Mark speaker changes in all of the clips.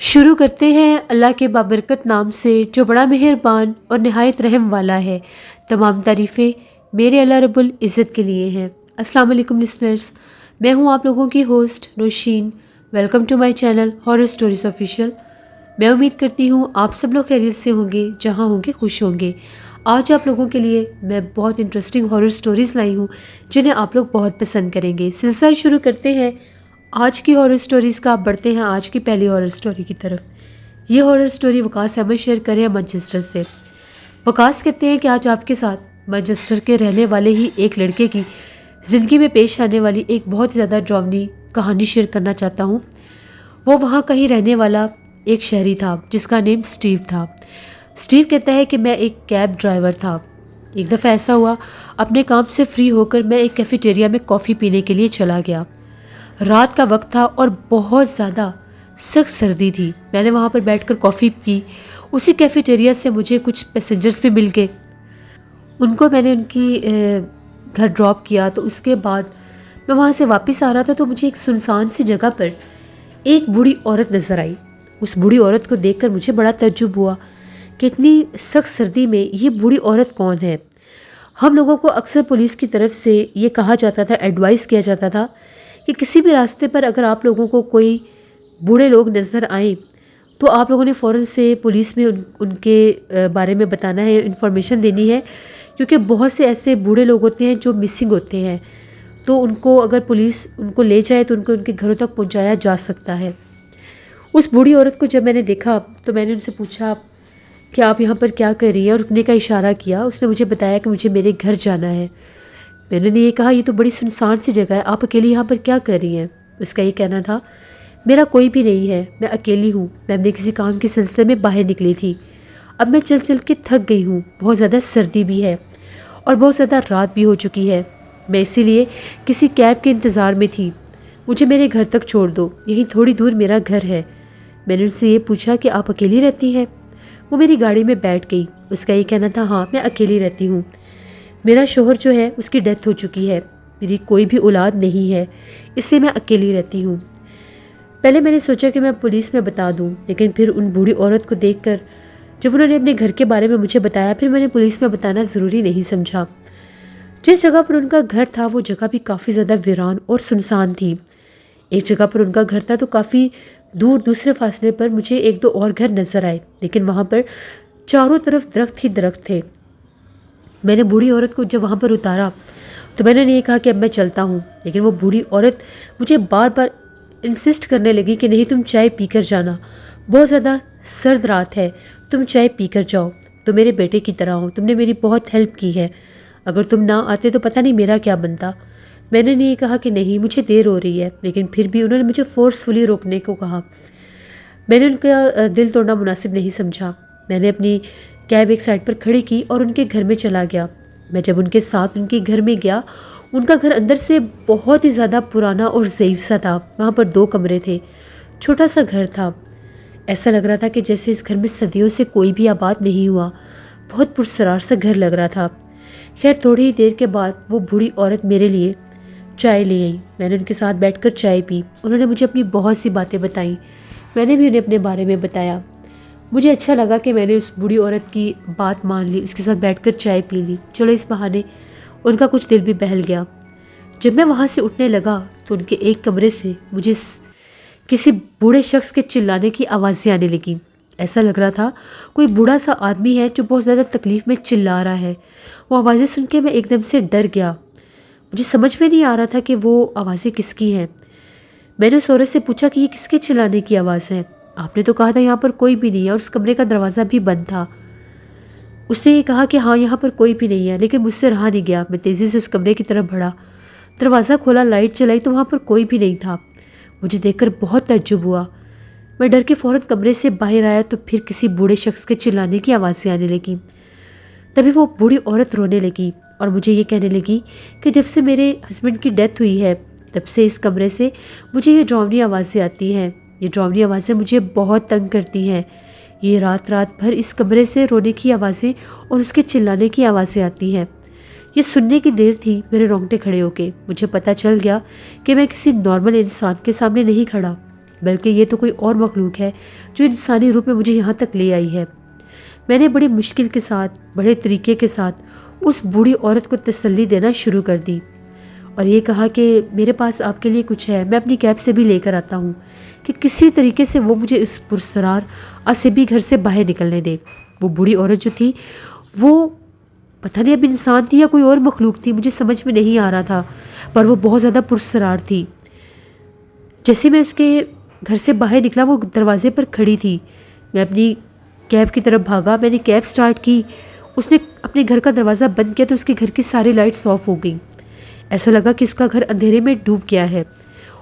Speaker 1: شروع کرتے ہیں اللہ کے بابرکت نام سے جو بڑا مہربان اور نہایت رحم والا ہے۔ تمام تعریفیں میرے اللہ رب العزت کے لیے ہیں۔ السلام علیکم لسنرز، میں ہوں آپ لوگوں کی host Nosheen. Welcome to my channel horror stories official. میں امید کرتی ہوں آپ سب لوگ خیریت سے ہوں گے، جہاں ہوں گے خوش ہوں گے۔ آج آپ لوگوں کے لیے میں بہت انٹرسٹنگ ہارر سٹوریز لائی ہوں جنہیں آپ لوگ بہت پسند کریں گے۔ سلسلہ شروع کرتے ہیں آج کی ہارر سٹوریز کا۔ آپ بڑھتے ہیں آج کی پہلی ہارر سٹوری کی طرف۔ یہ ہارر سٹوری وقاص احمد شیئر کرے ہیں مانچسٹر سے۔ وقاص کہتے ہیں کہ آج آپ کے ساتھ مانچسٹر کے رہنے والے ہی ایک لڑکے کی زندگی میں پیش آنے والی ایک بہت زیادہ ڈراؤنی کہانی شیئر کرنا چاہتا ہوں۔ وہ وہاں کہیں رہنے والا ایک شہری تھا جس کا نیم سٹیو تھا۔ سٹیو کہتا ہے کہ میں ایک کیب ڈرائیور تھا۔ ایک دفعہ ایسا ہوا، اپنے کام سے فری ہو کر میں ایک کیفیٹیریا میں کافی پینے کے لیے چلا گیا۔ رات کا وقت تھا اور بہت زیادہ سخت سردی تھی۔ میں نے وہاں پر بیٹھ کر کافی پی۔ اسی کیفیٹیریا سے مجھے کچھ پیسنجرز بھی مل گئے، ان کو میں نے ان کی گھر ڈراپ کیا۔ تو اس کے بعد میں وہاں سے واپس آ رہا تھا تو مجھے ایک سنسان سی جگہ پر ایک بوڑھی عورت نظر آئی۔ اس بوڑھی عورت کو دیکھ کر مجھے بڑا تعجب ہوا کہ اتنی سخت سردی میں یہ بوڑھی عورت کون ہے۔ ہم لوگوں کو اکثر پولیس کی طرف سے یہ کہا جاتا تھا، ایڈوائز کیا جاتا تھا کہ کسی بھی راستے پر اگر آپ لوگوں کو کوئی بوڑھے لوگ نظر آئیں تو آپ لوگوں نے فوراً سے پولیس میں ان کے بارے میں بتانا ہے، انفارمیشن دینی ہے، کیونکہ بہت سے ایسے بوڑھے لوگ ہوتے ہیں جو مسنگ ہوتے ہیں، تو ان کو اگر پولیس ان کو لے جائے تو ان کو ان کے گھروں تک پہنچایا جا سکتا ہے۔ اس بوڑھی عورت کو جب میں نے دیکھا تو میں نے ان سے پوچھا کہ آپ یہاں پر کیا کر رہی ہیں، اور رکنے کا اشارہ کیا۔ اس نے مجھے بتایا کہ مجھے میرے گھر جانا ہے۔ میں نے یہ کہا یہ تو بڑی سنسان سی جگہ ہے، آپ اکیلی یہاں پر کیا کر رہی ہیں؟ اس کا یہ کہنا تھا میرا کوئی بھی نہیں ہے، میں اکیلی ہوں، میں اپنے کسی کام کے سلسلے میں باہر نکلی تھی، اب میں چل چل کے تھک گئی ہوں، بہت زیادہ سردی بھی ہے اور بہت زیادہ رات بھی ہو چکی ہے، میں اسی لیے کسی کیب کے انتظار میں تھی، مجھے میرے گھر تک چھوڑ دو، یہیں تھوڑی دور میرا گھر ہے۔ میں نے ان سے یہ پوچھا کہ آپ اکیلی رہتی ہیں؟ وہ میری گاڑی میں بیٹھ گئی۔ اس کا یہ کہنا تھا ہاں میں اکیلی رہتی ہوں، میرا شوہر جو ہے اس کی ڈیتھ ہو چکی ہے، میری کوئی بھی اولاد نہیں ہے، اس لیے میں اکیلی رہتی ہوں۔ پہلے میں نے سوچا کہ میں پولیس میں بتا دوں، لیکن پھر ان بوڑھی عورت کو دیکھ کر جب انہوں نے اپنے گھر کے بارے میں مجھے بتایا، پھر میں نے پولیس میں بتانا ضروری نہیں سمجھا۔ جس جگہ پر ان کا گھر تھا وہ جگہ بھی کافی زیادہ ویران اور سنسان تھی۔ ایک جگہ پر ان کا گھر تھا تو کافی دور دوسرے فاصلے پر مجھے ایک دو اور گھر نظر آئے، لیکن وہاں پر چاروں طرف درخت ہی درخت تھے۔ میں نے بوڑھی عورت کو جب وہاں پر اتارا تو میں نے یہ کہا کہ اب میں چلتا ہوں، لیکن وہ بوڑھی عورت مجھے بار بار انسسٹ کرنے لگی کہ نہیں تم چائے پی کر جانا، بہت زیادہ سرد رات ہے، تم چائے پی کر جاؤ، تم میرے بیٹے کی طرح ہو، تم نے میری بہت ہیلپ کی ہے، اگر تم نہ آتے تو پتہ نہیں میرا کیا بنتا۔ میں نے یہ کہا کہ نہیں مجھے دیر ہو رہی ہے، لیکن پھر بھی انہوں نے مجھے فورسفلی روکنے کو کہا۔ میں نے ان کا دل توڑنا مناسب نہیں سمجھا۔ میں نے اپنی کیب ایک سائڈ پر کھڑی کی اور ان کے گھر میں چلا گیا۔ میں جب ان کے ساتھ ان کے گھر میں گیا، ان کا گھر اندر سے بہت ہی زیادہ پرانا اور ضعیف سا تھا۔ وہاں پر 2 کمرے تھے، چھوٹا سا گھر تھا، ایسا لگ رہا تھا کہ جیسے اس گھر میں صدیوں سے کوئی بھی آباد نہیں ہوا، بہت پرسرار سا گھر لگ رہا تھا۔ خیر تھوڑی ہی دیر کے بعد وہ بوڑھی عورت میرے لیے چائے لے آئی۔ میں نے ان کے ساتھ بیٹھ کر چائے پی، انہوں نے مجھے اپنی بہت سی باتیں بتائیں، میں نے بھی انہیں اپنے بارے میں بتایا۔ مجھے اچھا لگا کہ میں نے اس بوڑھی عورت کی بات مان لی، اس کے ساتھ بیٹھ کر چائے پی لی، چلو اس بہانے ان کا کچھ دل بھی بہل گیا۔ جب میں وہاں سے اٹھنے لگا تو ان کے ایک کمرے سے مجھے کسی بوڑھے شخص کے چلانے کی آوازیں آنے لگیں۔ ایسا لگ رہا تھا کوئی بوڑھا سا آدمی ہے جو بہت زیادہ تکلیف میں چلا رہا ہے۔ وہ آوازیں سن کے میں ایک دم سے ڈر گیا، مجھے سمجھ میں نہیں آ رہا تھا کہ وہ آوازیں کس کی ہیں۔ میں نے اس عورت سے پوچھا کہ یہ کس کے چلانے کی آواز ہے؟ آپ نے تو کہا تھا یہاں پر کوئی بھی نہیں ہے اور اس کمرے کا دروازہ بھی بند تھا۔ اس نے یہ کہا کہ ہاں یہاں پر کوئی بھی نہیں ہے، لیکن مجھ سے رہا نہیں گیا، میں تیزی سے اس کمرے کی طرف بڑھا، دروازہ کھولا، لائٹ چلائی تو وہاں پر کوئی بھی نہیں تھا۔ مجھے دیکھ کر بہت تعجب ہوا، میں ڈر کے فوراً کمرے سے باہر آیا تو پھر کسی بوڑھے شخص کے چلانے کی آوازیں آنے لگیں۔ تبھی وہ بوڑھی عورت رونے لگی اور مجھے یہ کہنے لگی کہ جب سے میرے ہسبینڈ کی ڈیتھ ہوئی ہے تب سے اس کمرے سے مجھے یہ ڈراؤنی آوازیں آتی ہیں، یہ ڈراؤنی آوازیں مجھے بہت تنگ کرتی ہیں، یہ رات رات بھر اس کمرے سے رونے کی آوازیں اور اس کے چلانے کی آوازیں آتی ہیں۔ یہ سننے کی دیر تھی میرے رونگٹے کھڑے ہو کے، مجھے پتہ چل گیا کہ میں کسی نارمل انسان کے سامنے نہیں کھڑا، بلکہ یہ تو کوئی اور مخلوق ہے جو انسانی روپ میں مجھے یہاں تک لے آئی ہے۔ میں نے بڑی مشکل کے ساتھ، بڑے طریقے کے ساتھ اس بوڑھی عورت کو تسلی دینا شروع کر دی اور یہ کہا کہ میرے پاس آپ کے لیے کچھ ہے، میں اپنی کیب سے بھی لے کر آتا ہوں کہ کسی طریقے سے وہ مجھے اس پرسرار عصبی گھر سے باہر نکلنے دے۔ وہ بوڑھی عورت جو تھی وہ پتہ نہیں اب انسان تھی یا کوئی اور مخلوق تھی، مجھے سمجھ میں نہیں آ رہا تھا، پر وہ بہت زیادہ پرسرار تھی۔ جیسے میں اس کے گھر سے باہر نکلا وہ دروازے پر کھڑی تھی۔ میں اپنی کیب کی طرف بھاگا، میں نے کیب سٹارٹ کی، اس نے اپنے گھر کا دروازہ بند کیا تو اس کے گھر کی ساری لائٹس آف ہو گئیں۔ ایسا لگا کہ اس کا گھر اندھیرے میں ڈوب گیا ہے۔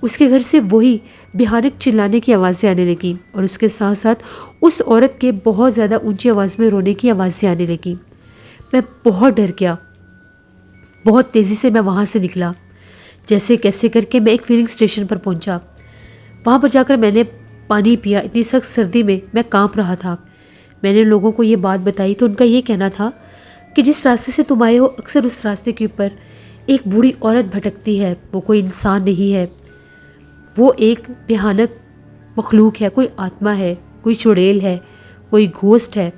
Speaker 1: اس کے گھر سے وہی بھیانک چلانے کی آوازیں آنے لگیں اور اس کے ساتھ ساتھ اس عورت کے بہت زیادہ اونچی آواز میں رونے کی آوازیں آنے لگیں۔ میں بہت ڈر گیا، بہت تیزی سے میں وہاں سے نکلا، جیسے کیسے کر کے میں ایک فلنگ اسٹیشن پر پہنچا۔ وہاں پر جا کر میں نے پانی پیا، اتنی سخت سردی میں کانپ رہا تھا۔ میں نے لوگوں کو یہ بات بتائی تو ان کا یہ کہنا تھا کہ جس راستے سے تم آئے ہو اکثر اس راستے کے اوپر ایک بوڑھی عورت بھٹکتی ہے، وہ کوئی انسان نہیں ہے، وہ ایک بھیانک مخلوق ہے، کوئی آتما ہے، کوئی چڑیل ہے، کوئی گھوسٹ ہے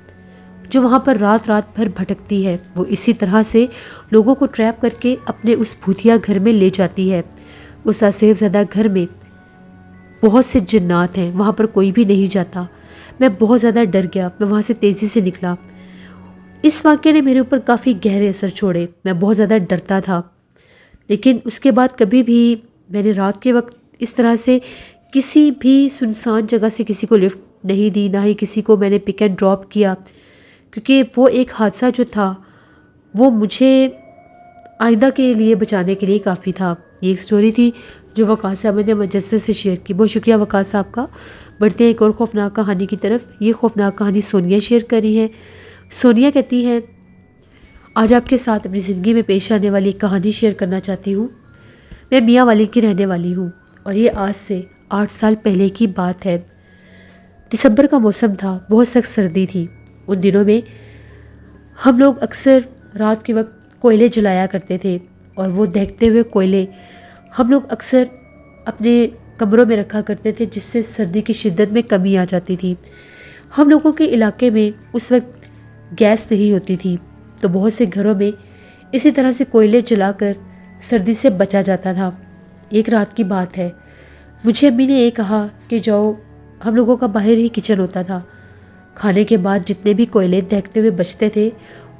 Speaker 1: جو وہاں پر رات رات بھر بھٹکتی ہے۔ وہ اسی طرح سے لوگوں کو ٹریپ کر کے اپنے اس بھوتیا گھر میں لے جاتی ہے۔ اس آصف زدہ گھر میں بہت سے جنات ہیں، وہاں پر کوئی بھی نہیں جاتا۔ میں بہت زیادہ ڈر گیا، میں وہاں سے تیزی سے نکلا۔ اس واقعے نے میرے اوپر کافی گہرے اثر چھوڑے، میں بہت زیادہ ڈرتا تھا، لیکن اس کے بعد کبھی بھی میں نے رات کے وقت اس طرح سے کسی بھی سنسان جگہ سے کسی کو لفٹ نہیں دی، نہ ہی کسی کو میں نے پک اینڈ ڈراپ کیا، کیونکہ وہ ایک حادثہ جو تھا وہ مجھے آئندہ کے لیے بچانے کے لیے کافی تھا۔ یہ ایک سٹوری تھی جو وقاص احمد نے مجسر سے شیئر کی۔ بہت شکریہ وقاص صاحب کا۔ بڑھتے ہیں ایک اور خوفناک کہانی کی طرف۔ یہ خوفناک کہانی سونیا شیئر کری ہے۔ سونیا کہتی ہے، آج آپ کے ساتھ اپنی زندگی میں پیش آنے والی ایک کہانی شیئر کرنا چاہتی ہوں۔ میں میاں والی کی رہنے والی ہوں اور یہ آج سے 8 سال پہلے کی بات ہے۔ دسمبر کا موسم تھا، بہت سخت سردی تھی۔ ان دنوں میں ہم لوگ اکثر رات کے وقت کوئلے جلایا کرتے تھے اور وہ دہکتے ہوئے کوئلے ہم لوگ اکثر اپنے کمروں میں رکھا کرتے تھے، جس سے سردی کی شدت میں کمی آ جاتی تھی۔ ہم لوگوں کے علاقے میں اس وقت گیس نہیں ہوتی تھی تو بہت سے گھروں میں اسی طرح سے کوئلے جلا کر سردی سے بچا جاتا تھا۔ ایک رات کی بات ہے، مجھے امی نے یہ کہا کہ جاؤ، ہم لوگوں کا باہر ہی کچن ہوتا تھا، کھانے کے بعد جتنے بھی کوئلے دہکتے ہوئے بچتے تھے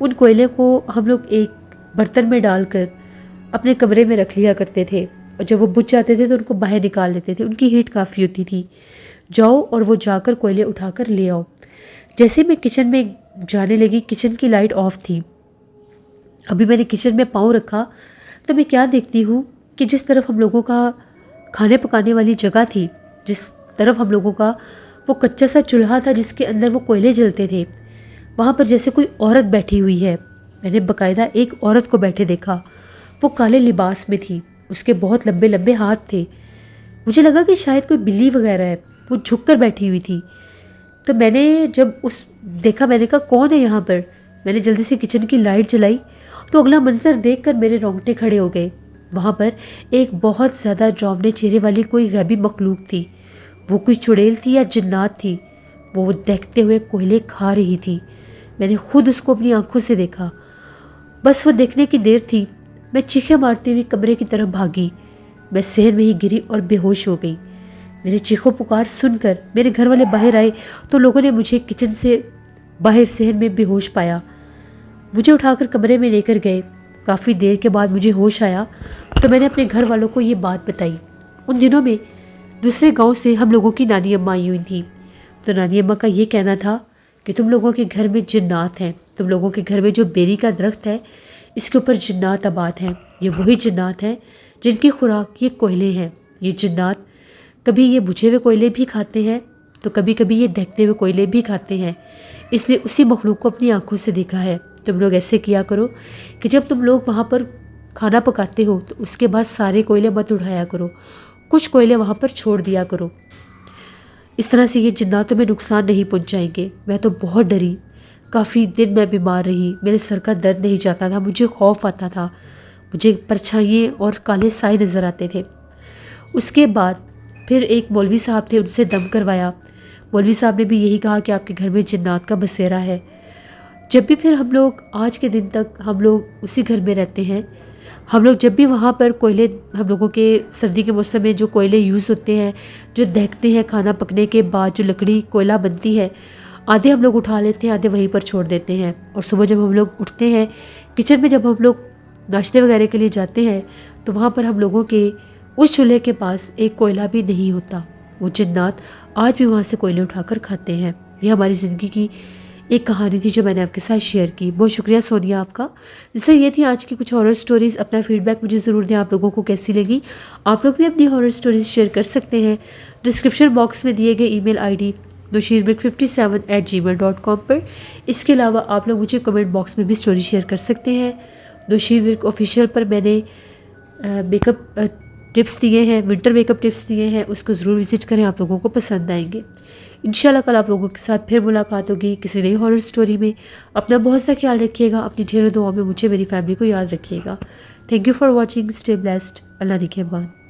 Speaker 1: ان کوئلے کو ہم لوگ ایک برتن میں ڈال کر اپنے کمرے میں رکھ لیا کرتے تھے اور جب وہ بجھ جاتے تھے تو ان کو باہر نکال لیتے تھے، ان کی ہیٹ کافی ہوتی تھی۔ جاؤ اور وہ جا کر کوئلے اٹھا کر لے آؤ۔ جیسے میں کچن میں جانے لگی، کچن کی لائٹ آف تھی۔ ابھی میں نے کچن میں پاؤں رکھا تو میں کیا دیکھتی ہوں کہ جس طرف ہم لوگوں کا کھانے پکانے والی جگہ تھی، جس طرف ہم لوگوں کا وہ کچا سا چولہا تھا جس کے اندر وہ کوئلے جلتے تھے، وہاں پر جیسے کوئی عورت بیٹھی ہوئی ہے۔ میں نے باقاعدہ ایک عورت کو بیٹھے دیکھا، وہ کالے لباس میں تھی، اس کے بہت لمبے لمبے ہاتھ تھے۔ مجھے لگا کہ شاید کوئی بلی وغیرہ ہے، وہ جھک کر بیٹھی ہوئی تھی۔ تو میں نے جب دیکھا، میں نے کہا کون ہے یہاں پر؟ میں نے جلدی سے کچن کی لائٹ جلائی تو اگلا منظر دیکھ کر میرے رونگٹے کھڑے ہو گئے۔ وہاں پر ایک بہت زیادہ ڈراؤنے چہرے والی کوئی غیبی مخلوق تھی۔ وہ کوئی چڑیل تھی یا جنات تھی، وہ دہکتے ہوئے کوئلے کھا رہی تھی۔ میں نے خود اس کو اپنی آنکھوں سے دیکھا، بس وہ دیکھنے کی دیر تھی، میں چیخیں مارتی ہوئی کمرے کی طرف بھاگی۔ میں صحن میں ہی گری اور بے ہوش ہو گئی۔ میری چیخوں پکار سن کر میرے گھر والے باہر آئے تو لوگوں نے مجھے کچن سے باہر صحن میں بے ہوش پایا، مجھے اٹھا کر کمرے میں لے کر گئے۔ کافی دیر کے بعد مجھے ہوش آیا تو میں نے اپنے گھر والوں کو یہ بات بتائی۔ ان دنوں میں دوسرے گاؤں سے ہم لوگوں کی نانی اماں آئی ہوئی تھیں، تو نانی اماں کا یہ کہنا تھا کہ تم لوگوں کے گھر میں جنات ہیں، تم لوگوں کے گھر میں جو بیری کا درخت ہے اس کے اوپر جنات آباد ہیں۔ یہ وہی جنات ہیں جن کی خوراک یہ کوئلے ہیں۔ یہ جنات کبھی یہ بجھے ہوئے کوئلے بھی کھاتے ہیں تو کبھی کبھی یہ دہکتے ہوئے کوئلے بھی کھاتے ہیں۔ اس نے اسی مخلوق کو اپنی آنکھوں سے دیکھا ہے۔ تم لوگ ایسے کیا کرو کہ جب تم لوگ وہاں پر کھانا پکاتے ہو تو اس کے بعد سارے کوئلے مت اڑایا کرو، کچھ کوئلے وہاں پر چھوڑ دیا کرو، اس طرح سے یہ جناتوں میں نقصان نہیں پہنچائیں گے۔ میں تو بہت ڈری، کافی دن میں بیمار رہی، میرے سر کا درد نہیں جاتا تھا، مجھے خوف آتا تھا، مجھے پرچھائیاں اور کالے سائے نظر آتے تھے۔ اس کے بعد پھر ایک مولوی صاحب تھے، ان سے دم کروایا۔ مولوی صاحب نے بھی یہی کہا کہ آپ کے گھر میں جنات کا بسیرا ہے۔ جب بھی پھر ہم لوگ آج کے دن تک ہم لوگ اسی گھر میں رہتے ہیں۔ ہم لوگ جب بھی وہاں پر کوئلے، ہم لوگوں کے سردی کے موسم میں جو کوئلے یوز ہوتے ہیں، جو دہکتے ہیں کھانا پکنے کے بعد، جو لکڑی کوئلہ بنتی ہے، آدھے ہم لوگ اٹھا لیتے ہیں، آدھے وہیں پر چھوڑ دیتے ہیں۔ اور صبح جب ہم لوگ اٹھتے ہیں کچن میں، جب ہم لوگ ناشتے وغیرہ کے لیے جاتے ہیں، تو وہاں پر ہم لوگوں کے اس چولہے کے پاس ایک کوئلہ بھی نہیں ہوتا۔ وہ جنات آج بھی وہاں سے کوئلے اٹھا کر کھاتے ہیں۔ یہ ہماری زندگی کی ایک کہانی تھی جو میں نے آپ کے ساتھ شیئر کی۔ بہت شکریہ سونیا آپ کا۔ جیسے یہ تھی آج کی کچھ ہارر سٹوریز۔ اپنا فیڈ بیک مجھے ضرور دیں، آپ لوگوں کو کیسی لگی۔ آپ لوگ بھی اپنی ہارر سٹوریز شیئر کر سکتے ہیں ڈسکرپشن باکس میں دیے گئے ای میل آئی ڈی nusheerwirk57@gmail.com پر۔ اس کے علاوہ آپ لوگ مجھے کمنٹ باکس میں بھی سٹوری شیئر کر سکتے ہیں۔ نوشیر ورک آفیشیل پر میں نے میک اپ ٹپس دیے ہیں، ونٹر میک اپ ٹپس دیے ہیں، اس کو ضرور وزٹ کریں، آپ لوگوں کو پسند آئیں گے۔ انشاءاللہ کل آپ لوگوں کے ساتھ پھر ملاقات ہوگی کسی نئی ہارر سٹوری میں۔ اپنا بہت سا خیال رکھیے گا، اپنی ڈھیروں دعاؤں میں مجھے، میری فیملی کو یاد رکھیے گا۔ Thank you for watching, stay blessed, اللہ نگہبان۔